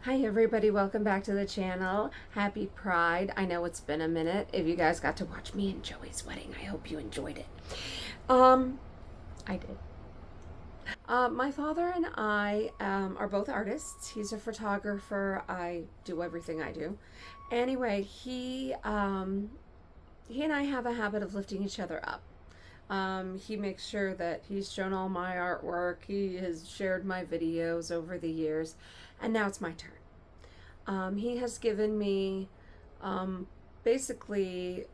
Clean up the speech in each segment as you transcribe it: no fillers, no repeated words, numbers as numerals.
Hi everybody, welcome back to the channel. Happy Pride. I know it's been a minute. If you guys got to watch me and Joey's wedding, I hope you enjoyed it. I did. My father and I are both artists. He's a photographer. I do everything I do. Anyway, he and I have a habit of lifting each other up. He makes sure that he's shown all my artwork. He has shared my videos over the years, and now it's my turn. He has given me basically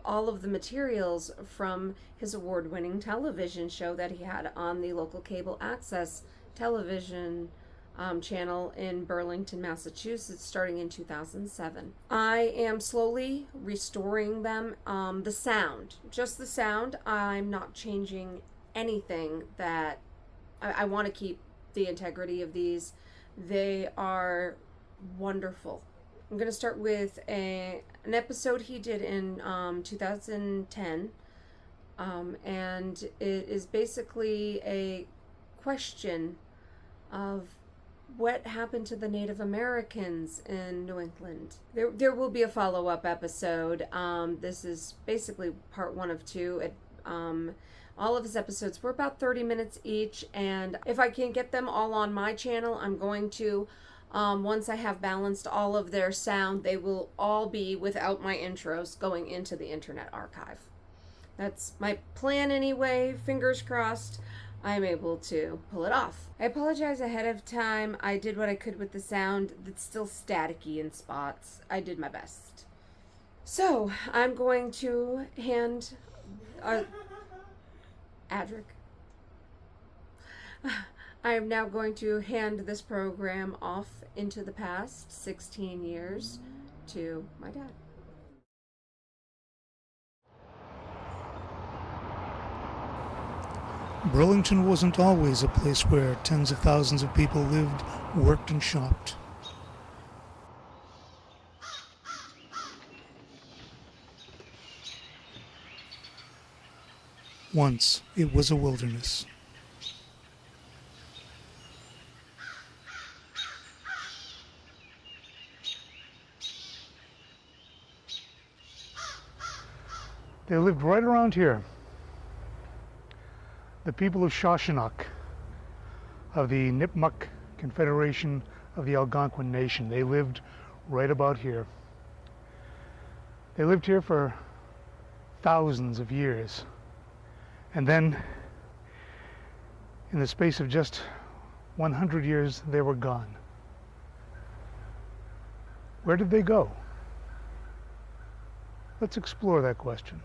all of the materials from his award-winning television show that he had on the local cable access television channel in Burlington, Massachusetts, starting in 2007. I am slowly restoring them. The sound, just the sound. I'm not changing anything. That I want to keep the integrity of these. They are wonderful. I'm going to start with an episode he did in 2010, and it is basically a question of what happened to the Native Americans in New England. There will be a follow-up episode. This is basically part one of two. All of his episodes were about 30 minutes each, and if I can get them all on my channel, I'm going to. Once I have balanced all of their sound, they will all be without my intros going into the Internet Archive. That's my plan anyway. Fingers crossed I'm able to pull it off. I apologize ahead of time. I did what I could with the sound. It's still staticky in spots. I did my best. So I'm going to hand Adric. I am now going to hand this program off into the past 16 years to my dad. Burlington wasn't always a place where tens of thousands of people lived, worked, and shopped. Once it was a wilderness. They lived right around here. The people of Shawshannock, of the Nipmuc Confederation of the Algonquin Nation. They lived right about here. They lived here for thousands of years. And then, in the space of just 100 years, they were gone. Where did they go? Let's explore that question.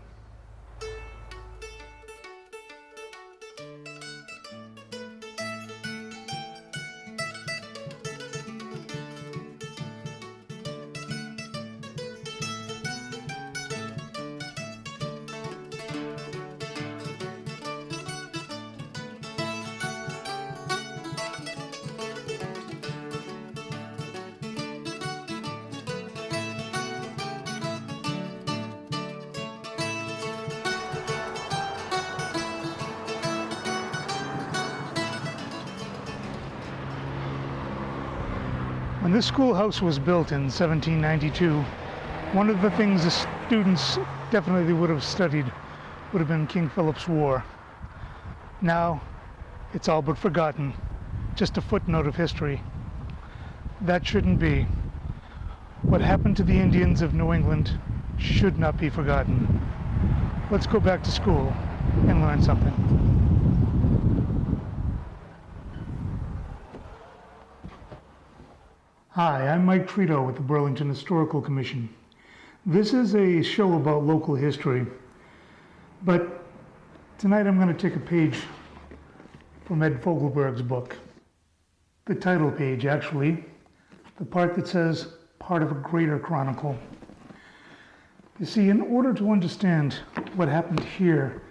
When this schoolhouse was built in 1792, one of the things the students definitely would have studied would have been King Philip's War. Now, it's all but forgotten, just a footnote of history. That shouldn't be. What happened to the Indians of New England should not be forgotten. Let's go back to school and learn something. Hi, I'm Mike Trito with the Burlington Historical Commission. This is a show about local history, but tonight I'm going to take a page from Ed Fogelberg's book. The title page, actually, the part that says, part of a greater chronicle. You see, in order to understand what happened here,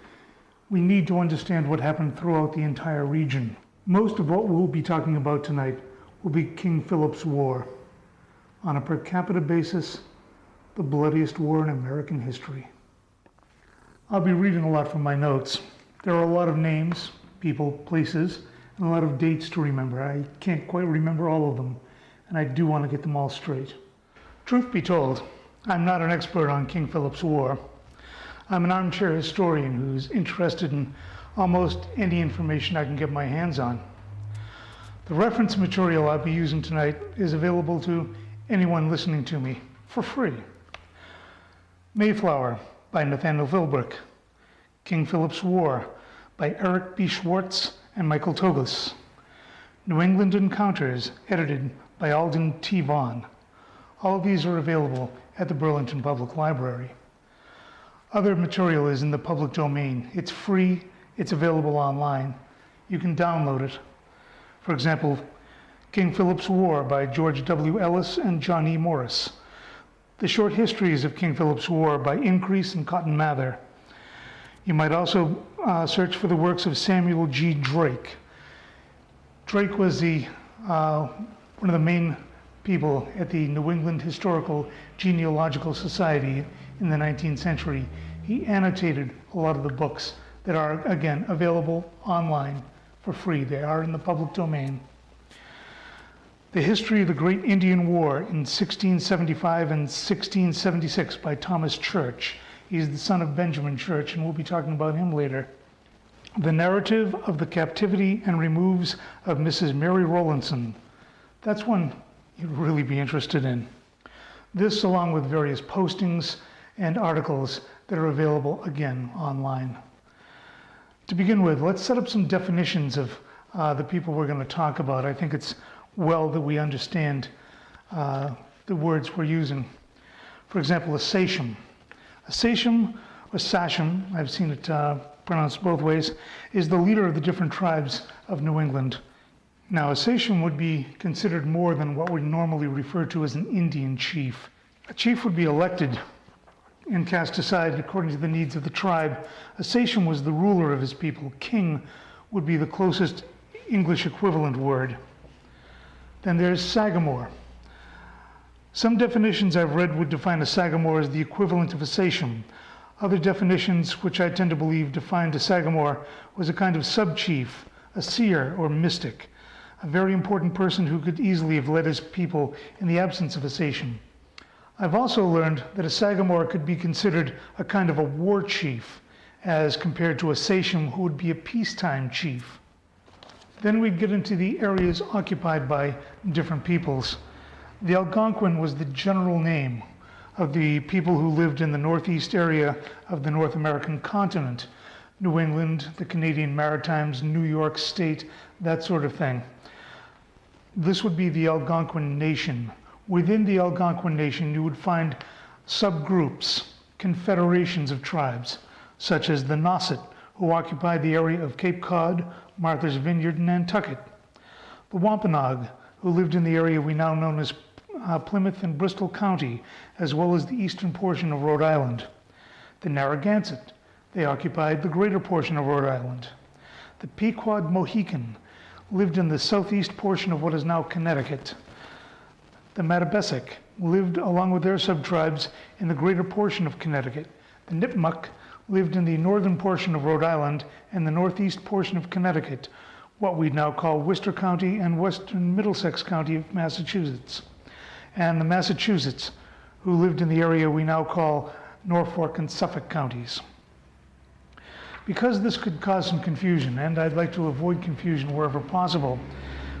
we need to understand what happened throughout the entire region. Most of what we'll be talking about tonight will be King Philip's War. On a per capita basis, the bloodiest war in American history. I'll be reading a lot from my notes. There are a lot of names, people, places, and a lot of dates to remember. I can't quite remember all of them. and I do want to get them all straight. Truth be told, I'm not an expert on King Philip's War. I'm an armchair historian who's interested in almost any information I can get my hands on. The reference material I'll be using tonight is available to anyone listening to me for free. Mayflower by Nathaniel Philbrick. King Philip's War by Eric B. Schwartz and Michael Toglas. New England Encounters, edited by Alden T. Vaughn. All of these are available at the Burlington Public Library. Other material is in the public domain. It's free, it's available online. You can download it. For example, King Philip's War by George W. Ellis and John E. Morris. The Short Histories of King Philip's War by Increase and Cotton Mather. You might also search for the works of Samuel G. Drake. Drake was one of the main people at the New England Historical Genealogical Society in the 19th century. He annotated a lot of the books that are, again, available online for free. They are in the public domain. The History of the Great Indian War in 1675 and 1676 by Thomas Church. He's the son of Benjamin Church, and we'll be talking about him later. The Narrative of the Captivity and Removes of Mrs. Mary Rowlandson. That's one you'd really be interested in. This, along with various postings and articles that are available, again, online. To begin with, let's set up some definitions of the people we're going to talk about. I think it's well that we understand the words we're using. For example, a sachem. A sachem, or sachem, I've seen it pronounced both ways, is the leader of the different tribes of New England. Now, a sachem would be considered more than what we normally refer to as an Indian chief. A chief would be elected and cast aside according to the needs of the tribe. A sachem was the ruler of his people. King would be the closest English equivalent word. Then there's sagamore. Some definitions I've read would define a sagamore as the equivalent of a sachem. Other definitions, which I tend to believe defined a sagamore, was a kind of sub-chief, a seer or mystic, a very important person who could easily have led his people in the absence of a sachem. I've also learned that a sagamore could be considered a kind of a war chief, as compared to a sachem who would be a peacetime chief. Then we'd get into the areas occupied by different peoples. The Algonquin was the general name of the people who lived in the northeast area of the North American continent. New England, the Canadian Maritimes, New York State, that sort of thing. This would be the Algonquin Nation. Within the Algonquin Nation, you would find subgroups, confederations of tribes, such as the Nauset, who occupied the area of Cape Cod, Martha's Vineyard, and Nantucket. The Wampanoag, who lived in the area we now know as Plymouth and Bristol County, as well as the eastern portion of Rhode Island. The Narragansett, they occupied the greater portion of Rhode Island. The Pequot Mohican lived in the southeast portion of what is now Connecticut. The Matabesic lived, along with their subtribes, in the greater portion of Connecticut. The Nipmuc lived in the northern portion of Rhode Island and the northeast portion of Connecticut, what we now call Worcester County and western Middlesex County of Massachusetts. And the Massachusetts, who lived in the area we now call Norfolk and Suffolk counties. Because this could cause some confusion, and I'd like to avoid confusion wherever possible,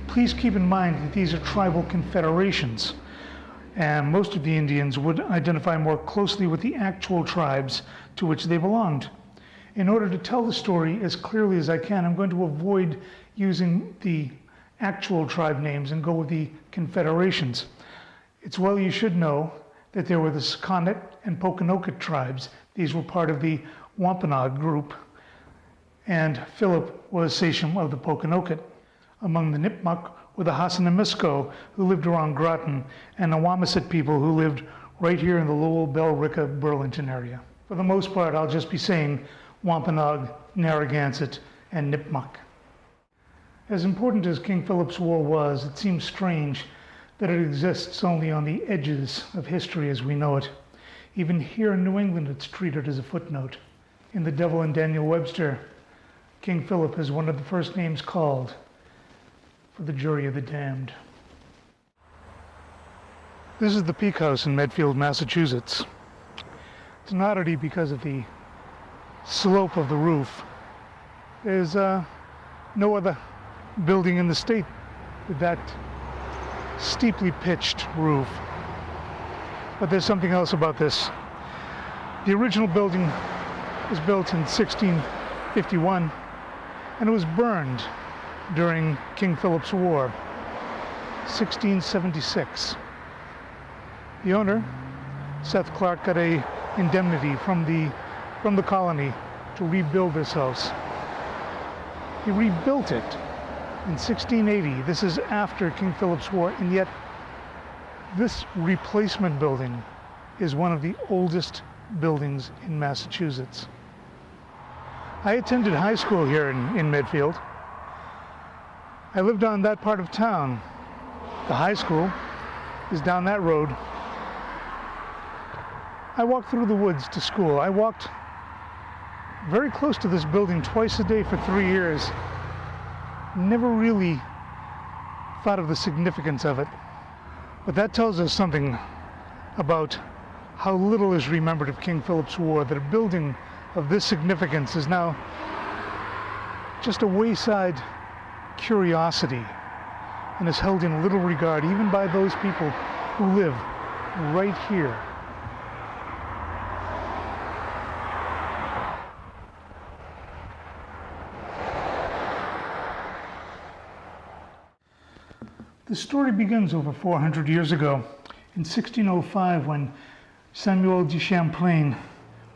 please keep in mind that these are tribal confederations, and most of the Indians would identify more closely with the actual tribes to which they belonged. In order to tell the story as clearly as I can, I'm going to avoid using the actual tribe names and go with the confederations. It's well you should know that there were the Sakonnet and Pokanoket tribes. These were part of the Wampanoag group, and Philip was sachem of the Pokanoket. Among the Nipmuc were the Hassanamisko, who lived around Groton, and the Wamisit people who lived right here in the Lowell, Billerica, Burlington area. For the most part, I'll just be saying Wampanoag, Narragansett, and Nipmuc. As important as King Philip's War was, it seems strange that it exists only on the edges of history as we know it. Even here in New England, it's treated as a footnote. In The Devil and Daniel Webster, King Philip is one of the first names called for the jury of the damned. This is the Peak House in Medfield, Massachusetts. It's an oddity because of the slope of the roof. There's no other building in the state with that steeply pitched roof. But there's something else about this. The original building was built in 1651 and it was burned during King Philip's War, 1676. The owner, Seth Clark, got an indemnity from the colony to rebuild this house. He rebuilt it in 1680. This is after King Philip's War, and yet this replacement building is one of the oldest buildings in Massachusetts. I attended high school here in Medfield. I lived on that part of town. The high school is down that road. I walked through the woods to school. I walked very close to this building twice a day for 3 years. Never really thought of the significance of it. But that tells us something about how little is remembered of King Philip's War, that a building of this significance is now just a wayside curiosity and is held in little regard even by those people who live right here. The story begins over 400 years ago, in 1605, when Samuel de Champlain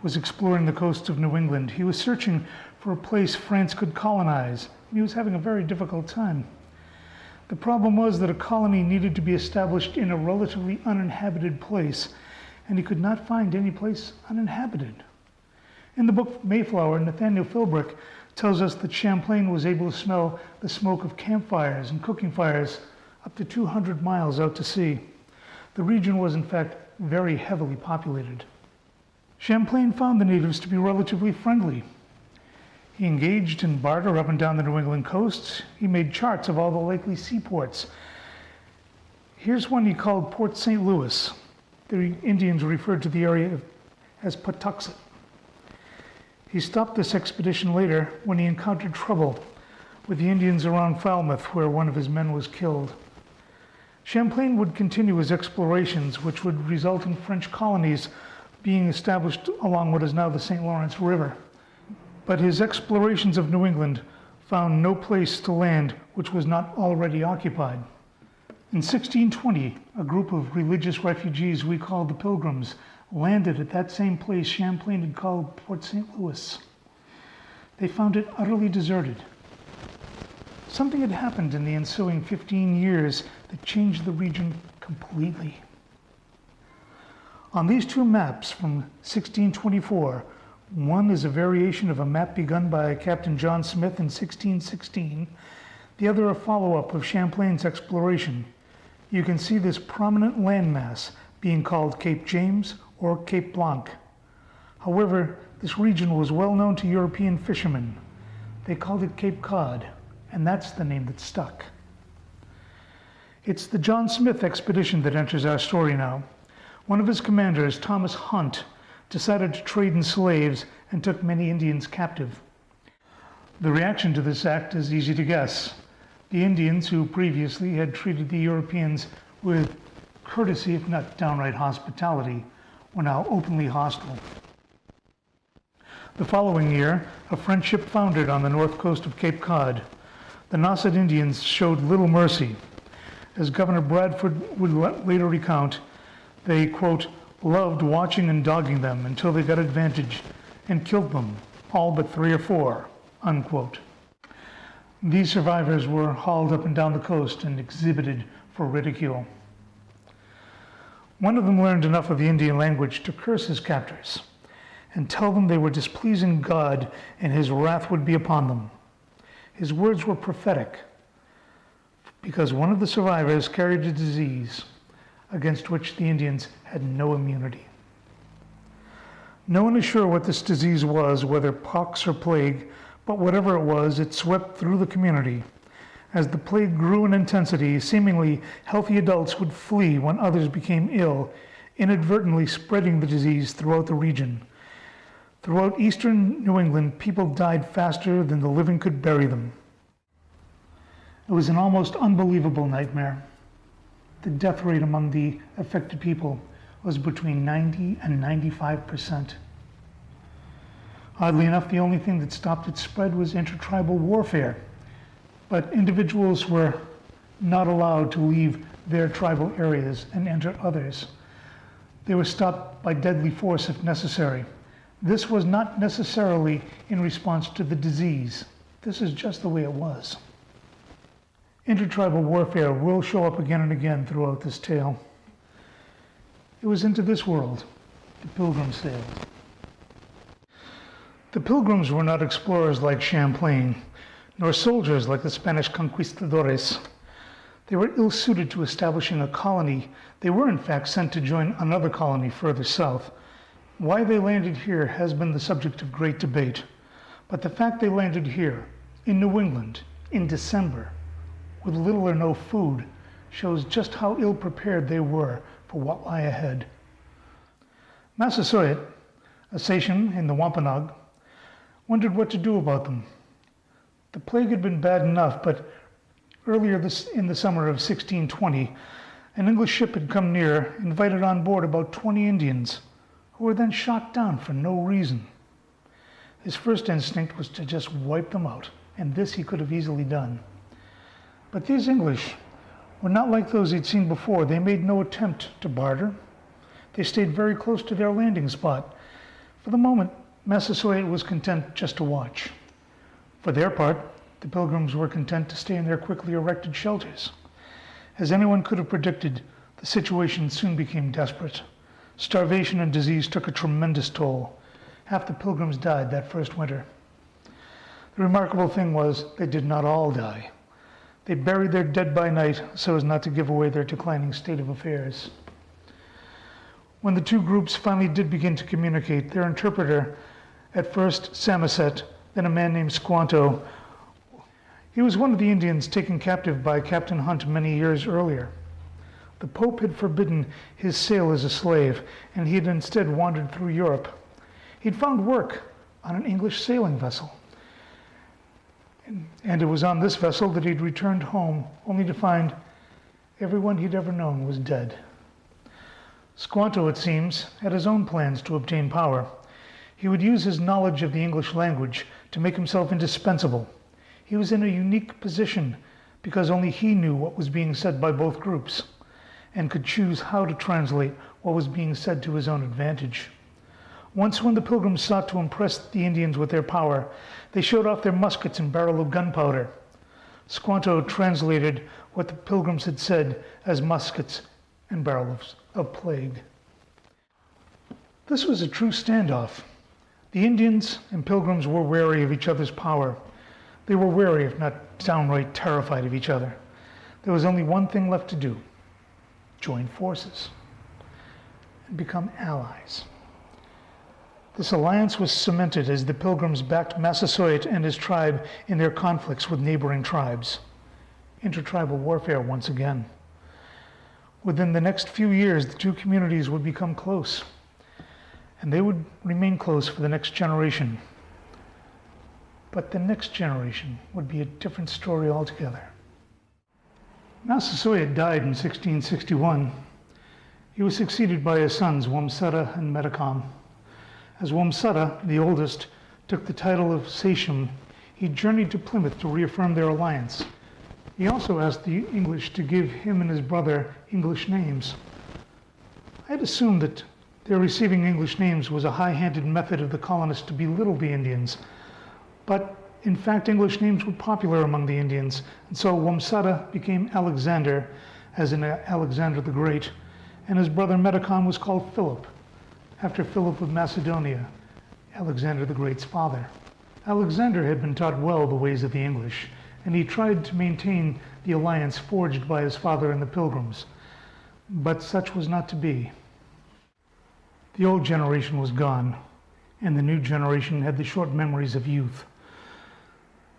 was exploring the coast of New England. He was searching for a place France could colonize. He was having a very difficult time. The problem was that a colony needed to be established in a relatively uninhabited place, and he could not find any place uninhabited. In the book Mayflower, Nathaniel Philbrick tells us that Champlain was able to smell the smoke of campfires and cooking fires up to 200 miles out to sea. The region was, in fact, very heavily populated. Champlain found the natives to be relatively friendly. He engaged in barter up and down the New England coast. He made charts of all the likely seaports. Here's one he called Port St. Louis. The Indians referred to the area as Patuxet. He stopped this expedition later when he encountered trouble with the Indians around Falmouth, where one of his men was killed. Champlain would continue his explorations, which would result in French colonies being established along what is now the St. Lawrence River. But his explorations of New England found no place to land which was not already occupied. In 1620, a group of religious refugees we called the Pilgrims landed at that same place Champlain had called Port St. Louis. They found it utterly deserted. Something had happened in the ensuing 15 years that changed the region completely. On these two maps from 1624, one is a variation of a map begun by Captain John Smith in 1616, the other a follow-up of Champlain's exploration. You can see this prominent landmass being called Cape James or Cape Blanc. However, this region was well known to European fishermen. They called it Cape Cod, and that's the name that stuck. It's the John Smith expedition that enters our story now. One of his commanders, Thomas Hunt, decided to trade in slaves and took many Indians captive. The reaction to this act is easy to guess. The Indians, who previously had treated the Europeans with courtesy, if not downright hospitality, were now openly hostile. The following year, a French ship foundered on the north coast of Cape Cod. The Nauset Indians showed little mercy. As Governor Bradford would later recount, they, quote, loved watching and dogging them until they got advantage and killed them, all but 3 or 4, unquote. These survivors were hauled up and down the coast and exhibited for ridicule. One of them learned enough of the Indian language to curse his captors and tell them they were displeasing God and his wrath would be upon them. His words were prophetic because one of the survivors carried a disease against which the Indians had no immunity. No one is sure what this disease was, whether pox or plague, but whatever it was, it swept through the community. As the plague grew in intensity, seemingly healthy adults would flee when others became ill, inadvertently spreading the disease throughout the region. Throughout eastern New England, people died faster than the living could bury them. It was an almost unbelievable nightmare. The death rate among the affected people was between 90 and 95%. Oddly enough, the only thing that stopped its spread was intertribal warfare. But individuals were not allowed to leave their tribal areas and enter others. They were stopped by deadly force if necessary. This was not necessarily in response to the disease. This is just the way it was. Intertribal warfare will show up again and again throughout this tale. It was into this world the Pilgrims sailed. The Pilgrims were not explorers like Champlain, nor soldiers like the Spanish conquistadores. They were ill-suited to establishing a colony. They were in fact sent to join another colony further south. Why they landed here has been the subject of great debate. But the fact they landed here, in New England, in December, with little or no food, shows just how ill-prepared they were for what lay ahead. Massasoit, a Sachem in the Wampanoag, wondered what to do about them. The plague had been bad enough, but earlier in the summer of 1620, an English ship had come near, invited on board about 20 Indians, who were then shot down for no reason. His first instinct was to just wipe them out, and this he could have easily done. But these English were not like those he'd seen before. They made no attempt to barter. They stayed very close to their landing spot. For the moment, Massasoit was content just to watch. For their part, the Pilgrims were content to stay in their quickly erected shelters. As anyone could have predicted, the situation soon became desperate. Starvation and disease took a tremendous toll. Half the Pilgrims died that first winter. The remarkable thing was, they did not all die. They buried their dead by night so as not to give away their declining state of affairs. When the two groups finally did begin to communicate, their interpreter, at first Samoset, then a man named Squanto, he was one of the Indians taken captive by Captain Hunt many years earlier. The Pope had forbidden his sale as a slave, and he had instead wandered through Europe. He'd found work on an English sailing vessel. And it was on this vessel that he'd returned home, only to find everyone he'd ever known was dead. Squanto, it seems, had his own plans to obtain power. He would use his knowledge of the English language to make himself indispensable. He was in a unique position because only he knew what was being said by both groups and could choose how to translate what was being said to his own advantage. Once when the Pilgrims sought to impress the Indians with their power, they showed off their muskets and barrel of gunpowder. Squanto translated what the Pilgrims had said as muskets and barrels of plague. This was a true standoff. The Indians and Pilgrims were wary of each other's power. They were wary, if not downright terrified of each other. There was only one thing left to do: join forces and become allies. This alliance was cemented as the Pilgrims backed Massasoit and his tribe in their conflicts with neighboring tribes. Intertribal warfare once again. Within the next few years, the two communities would become close, and they would remain close for the next generation. But the next generation would be a different story altogether. Massasoit died in 1661. He was succeeded by his sons, Wamsutta and Metacom. As Wamsutta, the oldest, took the title of Sachem, he journeyed to Plymouth to reaffirm their alliance. He also asked the English to give him and his brother English names. I had assumed that their receiving English names was a high-handed method of the colonists to belittle the Indians, but in fact English names were popular among the Indians, and so Wamsutta became Alexander, as in Alexander the Great, and his brother Metacom was called Philip, after Philip of Macedonia, Alexander the Great's father. Alexander had been taught well the ways of the English, and he tried to maintain the alliance forged by his father and the Pilgrims. But such was not to be. The old generation was gone, and the new generation had the short memories of youth.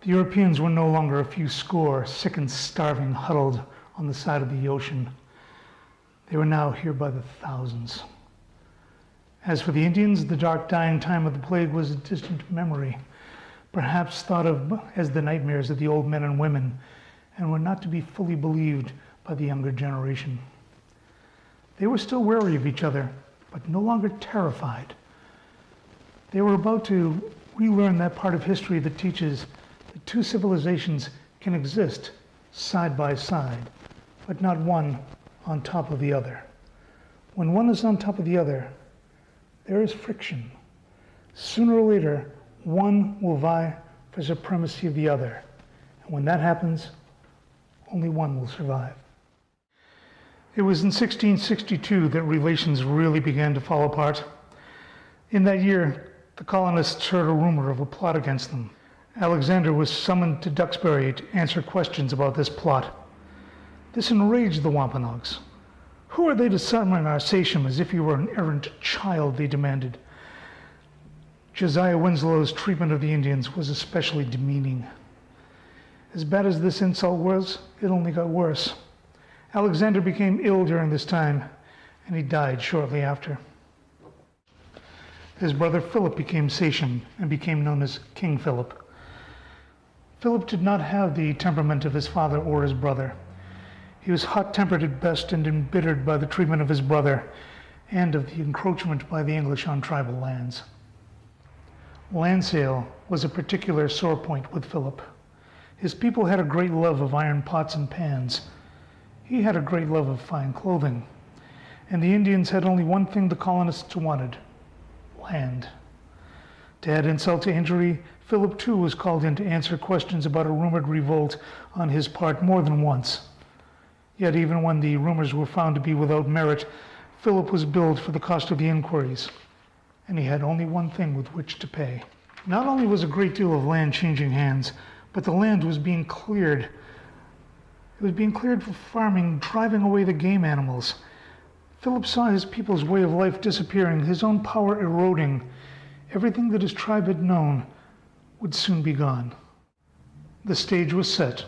The Europeans were no longer a few score, sick and starving, huddled on the side of the ocean. They were now here by the thousands. As for the Indians, the dark dying time of the plague was a distant memory, perhaps thought of as the nightmares of the old men and women, and were not to be fully believed by the younger generation. They were still wary of each other, but no longer terrified. They were about to relearn that part of history that teaches that two civilizations can exist side by side, but not one on top of the other. When one is on top of the other, there is friction. Sooner or later, one will vie for supremacy of the other. And when that happens, only one will survive. It was in 1662 that relations really began to fall apart. In that year, the colonists heard a rumor of a plot against them. Alexander was summoned to Duxbury to answer questions about this plot. This enraged the Wampanoags. Who are they to summon our sachem as if he were an errant child, they demanded. Josiah Winslow's treatment of the Indians was especially demeaning. As bad as this insult was, it only got worse. Alexander became ill during this time, and he died shortly after. His brother Philip became sachem and became known as King Philip. Philip did not have the temperament of his father or his brother. He was hot-tempered at best and embittered by the treatment of his brother and of the encroachment by the English on tribal lands. Land sale was a particular sore point with Philip. His people had a great love of iron pots and pans. He had a great love of fine clothing. And the Indians had only one thing the colonists wanted: land. To add insult to injury, Philip too was called in to answer questions about a rumored revolt on his part more than once. Yet even when the rumors were found to be without merit, Philip was billed for the cost of the inquiries, and he had only one thing with which to pay. Not only was a great deal of land changing hands, but the land was being cleared. It was being cleared for farming, driving away the game animals. Philip saw his people's way of life disappearing, his own power eroding. Everything that his tribe had known would soon be gone. The stage was set.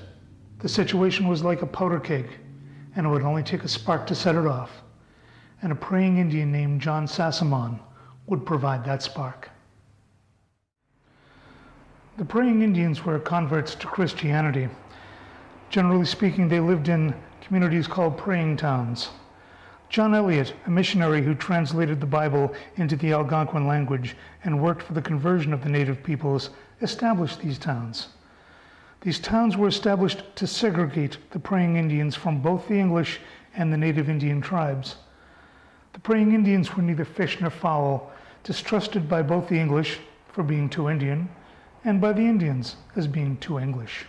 The situation was like a powder keg, and it would only take a spark to set it off. And a praying Indian named John Sassamon would provide that spark. The praying Indians were converts to Christianity. Generally speaking, they lived in communities called praying towns. John Eliot, a missionary who translated the Bible into the Algonquin language and worked for the conversion of the native peoples, established these towns. These towns were established to segregate the praying Indians from both the English and the native Indian tribes. The praying Indians were neither fish nor fowl, distrusted by both the English for being too Indian and by the Indians as being too English.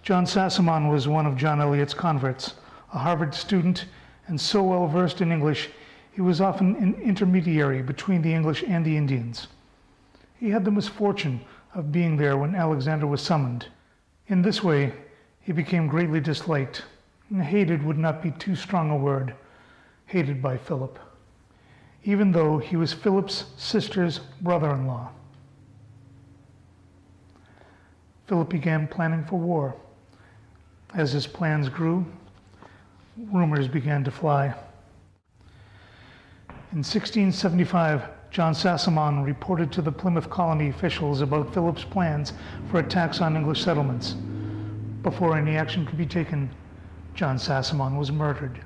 John Sassamon was one of John Eliot's converts, a Harvard student, and so well versed in English, he was often an intermediary between the English and the Indians. He had the misfortune of being there when Alexander was summoned. In this way, he became greatly disliked, and hated would not be too strong a word, hated by Philip, even though he was Philip's sister's brother-in-law. Philip began planning for war. As his plans grew, rumors began to fly. In 1675, John Sassamon reported to the Plymouth colony officials about Philip's plans for attacks on English settlements. Before any action could be taken, John Sassamon was murdered.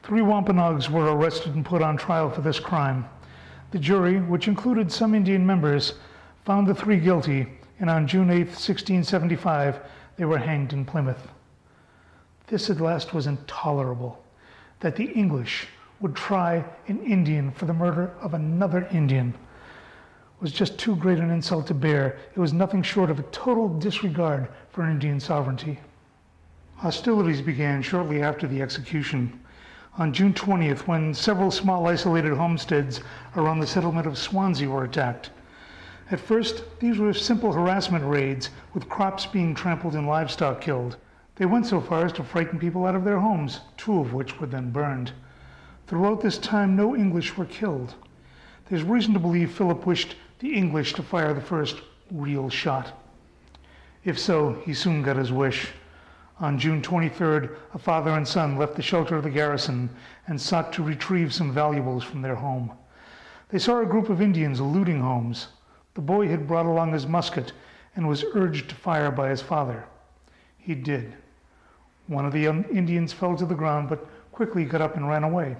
3 Wampanoags were arrested and put on trial for this crime. The jury, which included some Indian members, found the 3 guilty, and on June 8, 1675, they were hanged in Plymouth. This at last was intolerable, that the English would try an Indian for the murder of another Indian was just too great an insult to bear. It was nothing short of a total disregard for Indian sovereignty. Hostilities began shortly after the execution. On June 20th, when several small isolated homesteads around the settlement of Swansea were attacked. At first, these were simple harassment raids, with crops being trampled and livestock killed. They went so far as to frighten people out of their homes, 2 of which were then burned. Throughout this time, no English were killed. There's reason to believe Philip wished the English to fire the first real shot. If so, he soon got his wish. On June 23rd, a father and son left the shelter of the garrison and sought to retrieve some valuables from their home. They saw a group of Indians looting homes. The boy had brought along his musket and was urged to fire by his father. He did. One of the Indians fell to the ground but quickly got up and ran away.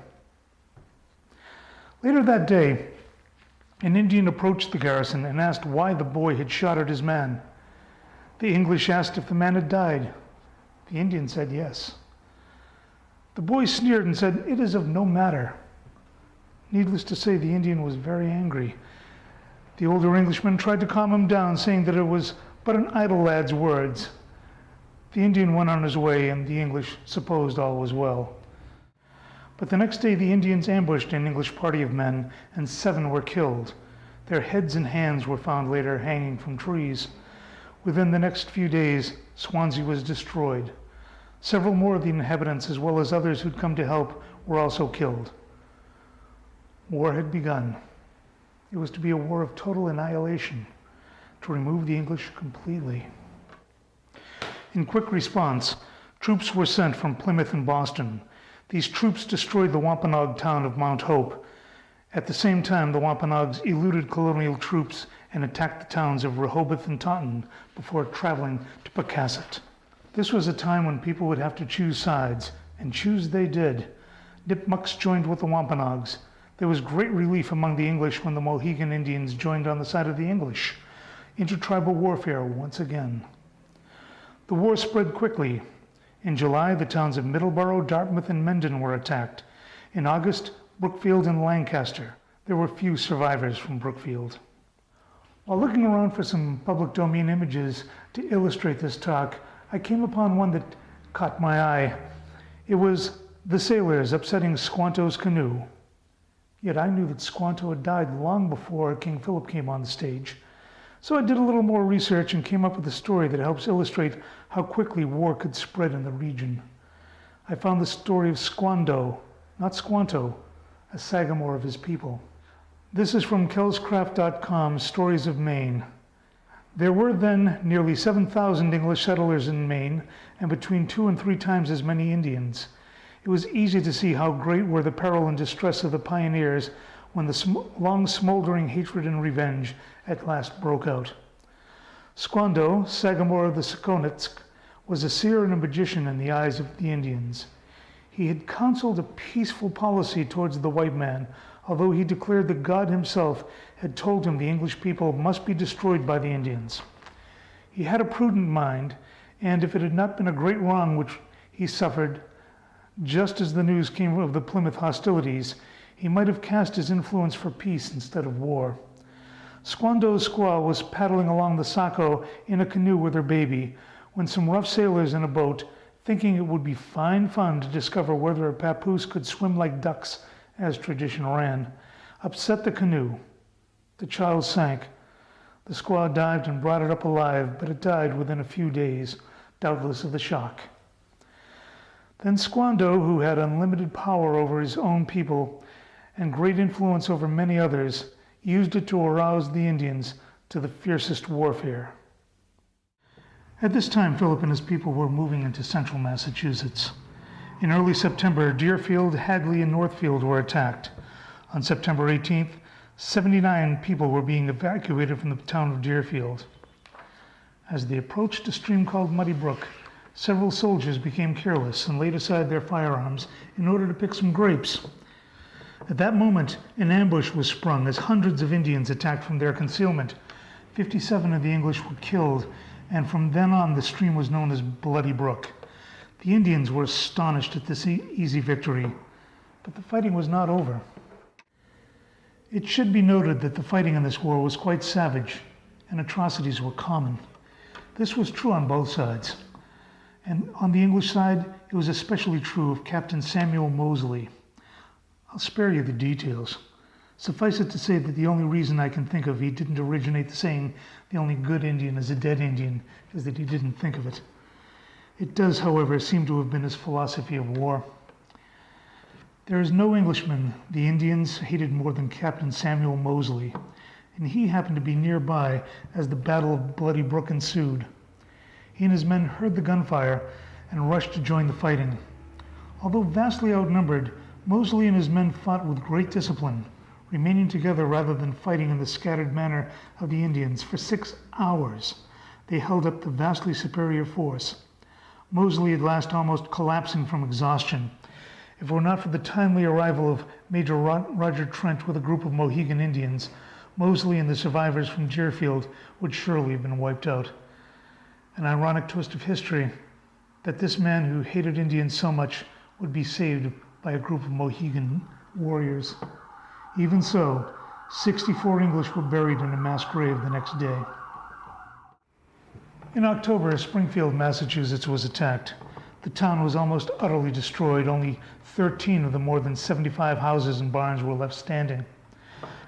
Later that day, an Indian approached the garrison and asked why the boy had shot at his man. The English asked if the man had died. The Indian said yes. The boy sneered and said, "It is of no matter." Needless to say, the Indian was very angry. The older Englishman tried to calm him down, saying that it was but an idle lad's words. The Indian went on his way, and the English supposed all was well. But the next day the Indians ambushed an English party of men, and 7 were killed. Their heads and hands were found later hanging from trees. Within the next few days, Swansea was destroyed. Several more of the inhabitants, as well as others who'd come to help, were also killed. War had begun. It was to be a war of total annihilation, to remove the English completely. In quick response, troops were sent from Plymouth and Boston. These troops destroyed the Wampanoag town of Mount Hope. At the same time, the Wampanoags eluded colonial troops and attacked the towns of Rehoboth and Taunton before traveling to Pocasset. This was a time when people would have to choose sides, and choose they did. Nipmucks joined with the Wampanoags. There was great relief among the English when the Mohegan Indians joined on the side of the English. Intertribal warfare once again. The war spread quickly. In July, the towns of Middleborough, Dartmouth, and Mendon were attacked. In August, Brookfield and Lancaster. There were few survivors from Brookfield. While looking around for some public domain images to illustrate this talk, I came upon one that caught my eye. It was the sailors upsetting Squanto's canoe. Yet I knew that Squanto had died long before King Philip came on the stage. So I did a little more research and came up with a story that helps illustrate how quickly war could spread in the region. I found the story of Squando, not Squanto, a sagamore of his people. This is from kelscraft.com's Stories of Maine. There were then nearly 7,000 English settlers in Maine and between 2 and 3 times as many Indians. It was easy to see how great were the peril and distress of the pioneers when the long smoldering hatred and revenge at last broke out. Squando, sagamore of the Sakonetsk, was a seer and a magician in the eyes of the Indians. He had counseled a peaceful policy towards the white man, although he declared that God himself had told him the English people must be destroyed by the Indians. He had a prudent mind, and if it had not been a great wrong which he suffered, just as the news came of the Plymouth hostilities, he might have cast his influence for peace instead of war. Squando's squaw was paddling along the Saco in a canoe with her baby when some rough sailors in a boat, thinking it would be fine fun to discover whether a papoose could swim like ducks, as tradition ran, upset the canoe. The child sank. The squaw dived and brought it up alive, but it died within a few days, doubtless of the shock. Then Squando, who had unlimited power over his own people and great influence over many others, used it to arouse the Indians to the fiercest warfare. At this time, Philip and his people were moving into central Massachusetts. In early September, Deerfield, Hadley, and Northfield were attacked. On September 18th, 79 people were being evacuated from the town of Deerfield. As they approached a stream called Muddy Brook, several soldiers became careless and laid aside their firearms in order to pick some grapes. At that moment, an ambush was sprung as hundreds of Indians attacked from their concealment. 57 of the English were killed, and from then on the stream was known as Bloody Brook. The Indians were astonished at this easy victory, but the fighting was not over. It should be noted that the fighting in this war was quite savage, and atrocities were common. This was true on both sides. And on the English side, it was especially true of Captain Samuel Moseley. I'll spare you the details. Suffice it to say that the only reason I can think of he didn't originate the saying, "the only good Indian is a dead Indian," is that he didn't think of it. It does, however, seem to have been his philosophy of war. There is no Englishman the Indians hated more than Captain Samuel Moseley, and he happened to be nearby as the Battle of Bloody Brook ensued. He and his men heard the gunfire and rushed to join the fighting. Although vastly outnumbered, Moseley and his men fought with great discipline, remaining together rather than fighting in the scattered manner of the Indians. For 6 hours, they held up the vastly superior force. Moseley at last almost collapsing from exhaustion. If it were not for the timely arrival of Major Roger Trent with a group of Mohegan Indians, Moseley and the survivors from Deerfield would surely have been wiped out. An ironic twist of history that this man who hated Indians so much would be saved by a group of Mohegan warriors. Even so, 64 English were buried in a mass grave the next day. In October, Springfield, Massachusetts was attacked. The town was almost utterly destroyed. Only 13 of the more than 75 houses and barns were left standing.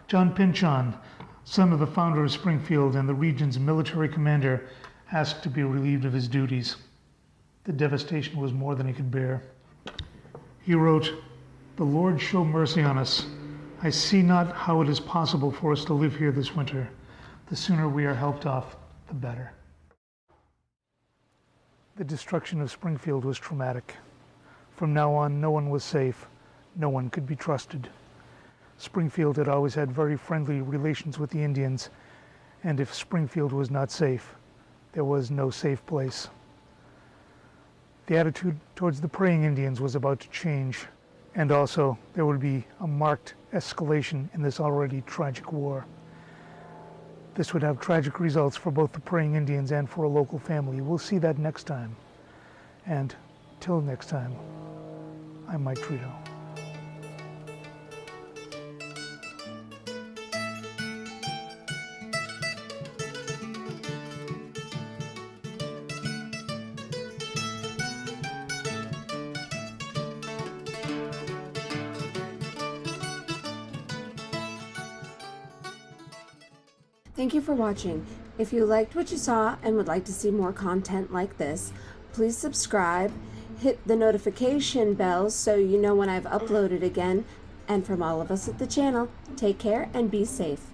John Pynchon, son of the founder of Springfield and the region's military commander, asked to be relieved of his duties. The devastation was more than he could bear. He wrote, "The Lord show mercy on us. I see not how it is possible for us to live here this winter. The sooner we are helped off, the better." The destruction of Springfield was traumatic. From now on, no one was safe. No one could be trusted. Springfield had always had very friendly relations with the Indians, and if Springfield was not safe, there was no safe place. The attitude towards the praying Indians was about to change, and also there would be a marked escalation in this already tragic war. This would have tragic results for both the praying Indians and for a local family. We'll see that next time. And till next time, I'm Mike Trito. Thank you for watching. If you liked what you saw and would like to see more content like this, please subscribe, hit the notification bell so you know when I've uploaded again, and from all of us at the channel, take care and be safe.